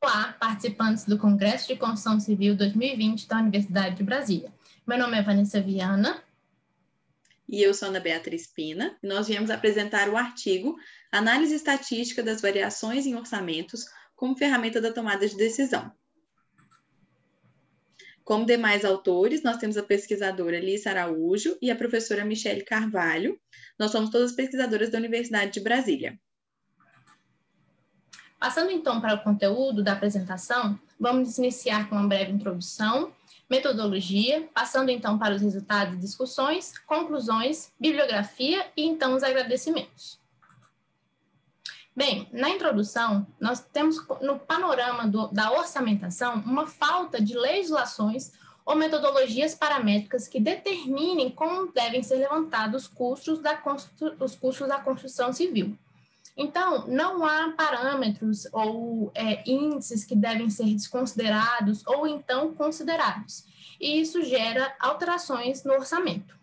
Olá, participantes do Congresso de Construção Civil 2020 da Universidade de Brasília. Meu nome é Vanessa Viana. E eu sou Ana Beatriz Pina. E nós viemos apresentar o artigo Análise Estatística das Variações em Orçamentos como ferramenta da tomada de decisão. Como demais autores, nós temos a pesquisadora Lícia Araújo e a professora Michele Carvalho. Nós somos todas pesquisadoras da Universidade de Brasília. Passando então para o conteúdo da apresentação, vamos iniciar com uma breve introdução, metodologia, passando então para os resultados e discussões, conclusões, bibliografia e então os agradecimentos. Bem, na introdução, nós temos no panorama da orçamentação uma falta de legislações ou metodologias paramétricas que determinem como devem ser levantados os custos da construção civil. Então, não há parâmetros ou índices que devem ser desconsiderados ou então considerados, e isso gera alterações no orçamento.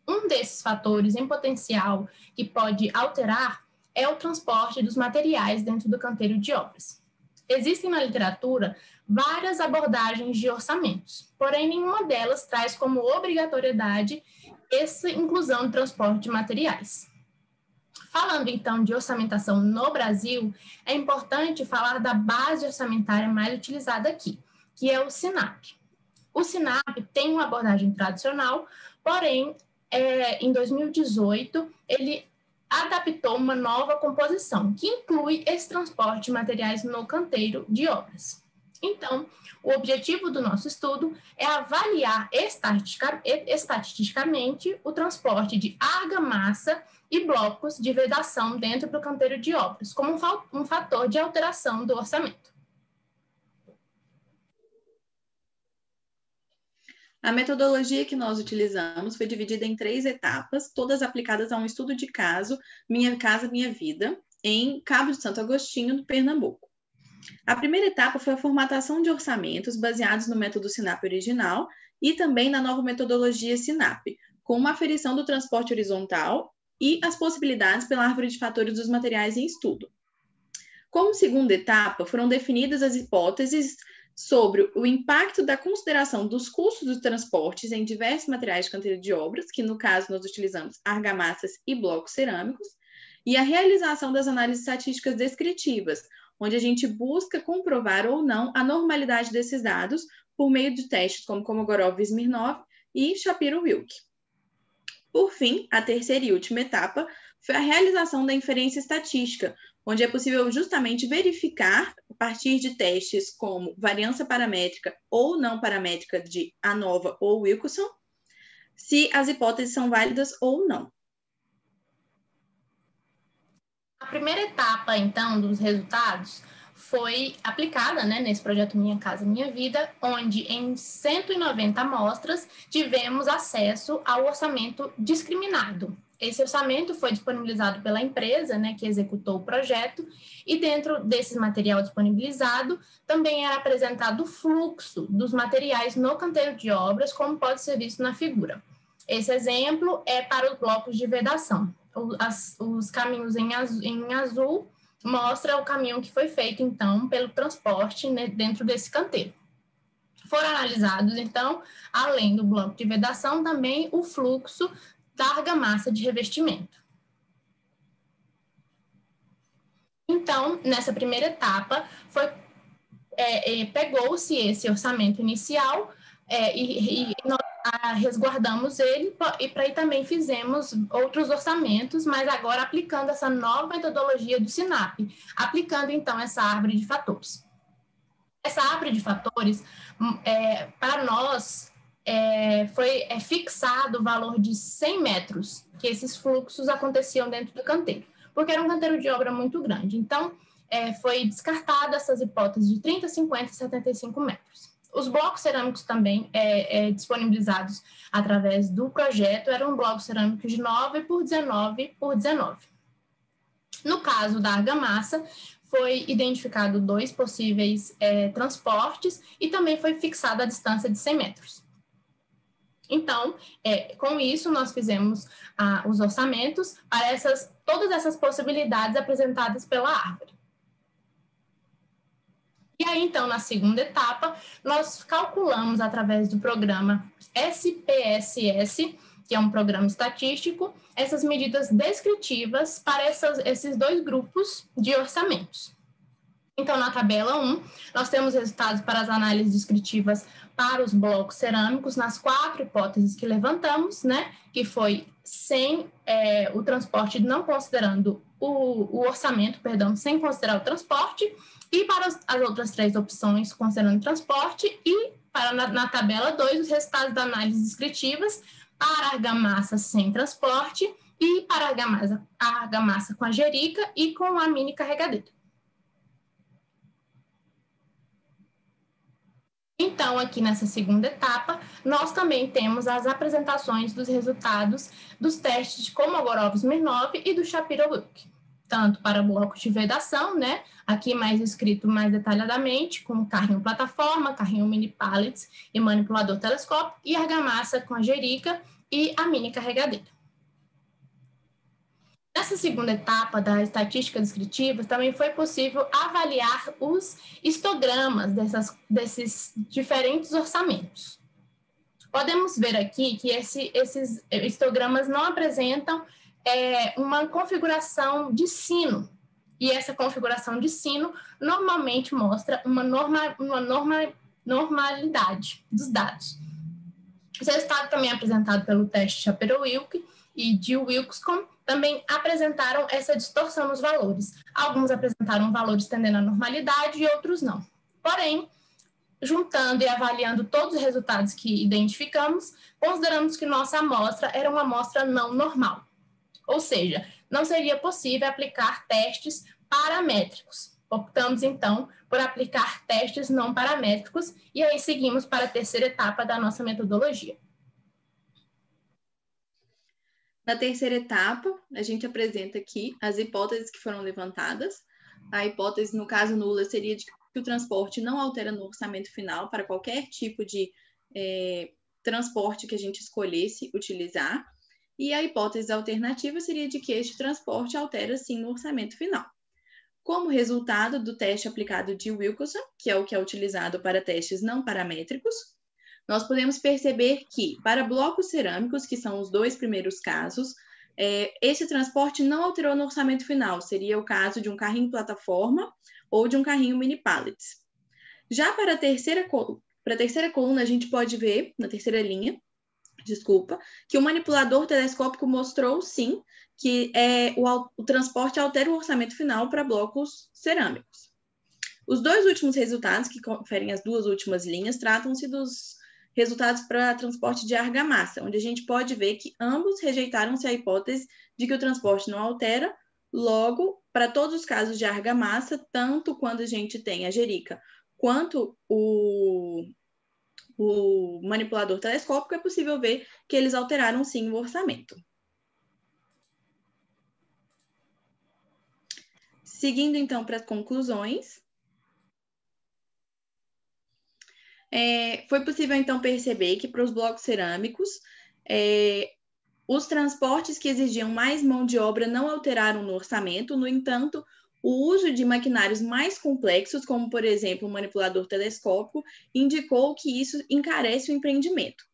Um desses fatores em potencial que pode alterar é o transporte dos materiais dentro do canteiro de obras. Existem na literatura várias abordagens de orçamentos, porém nenhuma delas traz como obrigatoriedade essa inclusão do transporte de materiais. Falando então de orçamentação no Brasil, é importante falar da base orçamentária mais utilizada aqui, que é o SINAP. O SINAP tem uma abordagem tradicional, porém, em 2018, ele adaptou uma nova composição, que inclui esse transporte de materiais no canteiro de obras. Então, o objetivo do nosso estudo é avaliar estatisticamente o transporte de argamassa e blocos de vedação dentro do canteiro de obras, como um fator de alteração do orçamento. A metodologia que nós utilizamos foi dividida em 3 etapas, todas aplicadas a um estudo de caso, Minha Casa Minha Vida, em Cabo de Santo Agostinho, no Pernambuco. A primeira etapa foi a formatação de orçamentos baseados no método SINAP original e também na nova metodologia SINAP, com uma aferição do transporte horizontal e as possibilidades pela árvore de fatores dos materiais em estudo. Como segunda etapa, foram definidas as hipóteses sobre o impacto da consideração dos custos dos transportes em diversos materiais de canteiro de obras, que no caso nós utilizamos argamassas e blocos cerâmicos, e a realização das análises estatísticas descritivas, onde a gente busca comprovar ou não a normalidade desses dados por meio de testes como Kolmogorov e Smirnov e Shapiro-Wilk. Por fim, a terceira e última etapa foi a realização da inferência estatística, onde é possível justamente verificar, a partir de testes como variância paramétrica ou não paramétrica de ANOVA ou Wilkinson, se as hipóteses são válidas ou não. A primeira etapa, então, dos resultados foi aplicada nesse projeto Minha Casa Minha Vida, onde em 190 amostras tivemos acesso ao orçamento discriminado. Esse orçamento foi disponibilizado pela empresa que executou o projeto, e dentro desse material disponibilizado também era apresentado o fluxo dos materiais no canteiro de obras, como pode ser visto na figura. Esse exemplo é para os blocos de vedação. Os caminhos em azul mostra o caminho que foi feito, então, pelo transporte dentro desse canteiro. Foram analisados, então, além do bloco de vedação, também o fluxo da argamassa de revestimento. Então, nessa primeira etapa, pegou-se esse orçamento inicial e nós resguardamos ele, e também fizemos outros orçamentos, mas agora aplicando essa nova metodologia do SINAP, aplicando então essa árvore de fatores. Essa árvore de fatores, para nós, foi fixado o valor de 100 metros, que esses fluxos aconteciam dentro do canteiro, porque era um canteiro de obra muito grande. Então, foi descartada essas hipóteses de 30, 50 e 75 metros. Os blocos cerâmicos também disponibilizados através do projeto eram blocos cerâmicos de 9 por 19 por 19. No caso da argamassa, foi identificado 2 possíveis transportes e também foi fixada a distância de 100 metros. Então, com isso, nós fizemos os orçamentos para todas essas possibilidades apresentadas pela árvore. E aí, então, na segunda etapa, nós calculamos através do programa SPSS, que é um programa estatístico, essas medidas descritivas para esses dois grupos de orçamentos. Então, na tabela 1, nós temos resultados para as análises descritivas para os blocos cerâmicos nas 4 hipóteses que levantamos, né? Que foi sem o transporte, não considerando o orçamento, perdão, sem considerar o transporte, e para as outras 3 opções, considerando o transporte, e para na tabela 2, os resultados das análises descritivas para a argamassa sem transporte e para a argamassa com a jerica e com a mini carregadeira. Então, aqui nessa segunda etapa, nós também temos as apresentações dos resultados dos testes de Kolmogorov-Smirnov e do Shapiro-Wilk, tanto para blocos de vedação, né? Aqui mais escrito mais detalhadamente, com carrinho plataforma, carrinho mini pallets e manipulador telescópio, e argamassa com a jerica e a mini carregadeira. Nessa segunda etapa da estatística descritiva, também foi possível avaliar os histogramas desses diferentes orçamentos. Podemos ver aqui que esses histogramas não apresentam uma configuração de sino, e essa configuração de sino normalmente mostra uma normalidade dos dados. Esse resultado também é apresentado pelo teste Shapiro-Wilk e de Wilkescombe, também apresentaram essa distorção nos valores. Alguns apresentaram valores tendendo à normalidade e outros não. Porém, juntando e avaliando todos os resultados que identificamos, consideramos que nossa amostra era uma amostra não normal. Ou seja, não seria possível aplicar testes paramétricos. Optamos, então, por aplicar testes não paramétricos e aí seguimos para a terceira etapa da nossa metodologia. Na terceira etapa, a gente apresenta aqui as hipóteses que foram levantadas. A hipótese, no caso nula, seria de que o transporte não altera no orçamento final para qualquer tipo de transporte que a gente escolhesse utilizar. E a hipótese alternativa seria de que este transporte altera, sim, no orçamento final. Como resultado do teste aplicado de Wilkinson, que é o que é utilizado para testes não paramétricos, nós podemos perceber que, para blocos cerâmicos, que são os 2 primeiros casos, esse transporte não alterou no orçamento final, seria o caso de um carrinho plataforma ou de um carrinho mini pallets. Já para a terceira coluna, a gente pode ver, na terceira linha, que o manipulador telescópico mostrou, sim, que o transporte altera o orçamento final para blocos cerâmicos. Os 2 últimos resultados, que conferem as 2 últimas linhas, tratam-se dos resultados para transporte de argamassa, onde a gente pode ver que ambos rejeitaram-se a hipótese de que o transporte não altera. Logo, para todos os casos de argamassa, tanto quando a gente tem a jerica quanto o manipulador telescópico, é possível ver que eles alteraram, sim, o orçamento. Seguindo, então, para as conclusões, foi possível, então, perceber que para os blocos cerâmicos, os transportes que exigiam mais mão de obra não alteraram no orçamento. No entanto, o uso de maquinários mais complexos, como, por exemplo, o manipulador telescópico, indicou que isso encarece o empreendimento.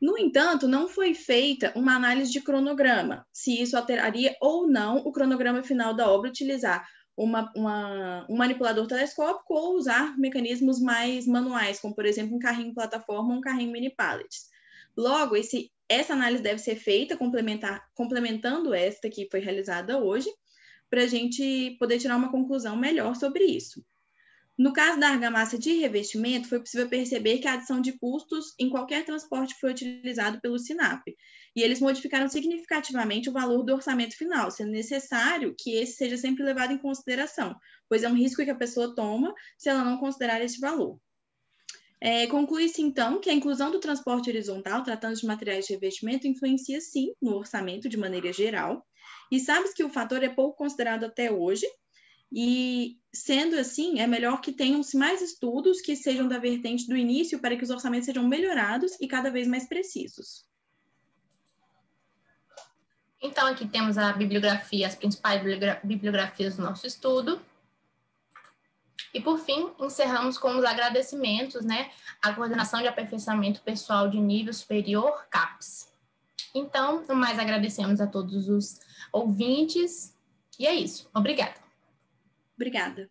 No entanto, não foi feita uma análise de cronograma, se isso alteraria ou não o cronograma final da obra, utilizar um manipulador telescópico ou usar mecanismos mais manuais, como, por exemplo, um carrinho plataforma ou um carrinho mini pallets. Logo, essa análise deve ser feita, complementando esta que foi realizada hoje, para a gente poder tirar uma conclusão melhor sobre isso. No caso da argamassa de revestimento, foi possível perceber que a adição de custos em qualquer transporte foi utilizado pelo SINAP, e eles modificaram significativamente o valor do orçamento final, sendo necessário que esse seja sempre levado em consideração, pois é um risco que a pessoa toma se ela não considerar esse valor. Conclui-se, então, que a inclusão do transporte horizontal, tratando de materiais de revestimento, influencia, sim, no orçamento de maneira geral, e sabe-se que o fator é pouco considerado até hoje, e, sendo assim, é melhor que tenham-se mais estudos que sejam da vertente do início para que os orçamentos sejam melhorados e cada vez mais precisos. Então, aqui temos a bibliografia, as principais bibliografias do nosso estudo. E, por fim, encerramos com os agradecimentos, né, à Coordenação de Aperfeiçoamento Pessoal de Nível Superior, CAPES. Então, no mais, agradecemos a todos os ouvintes, e é isso. Obrigada. Obrigada.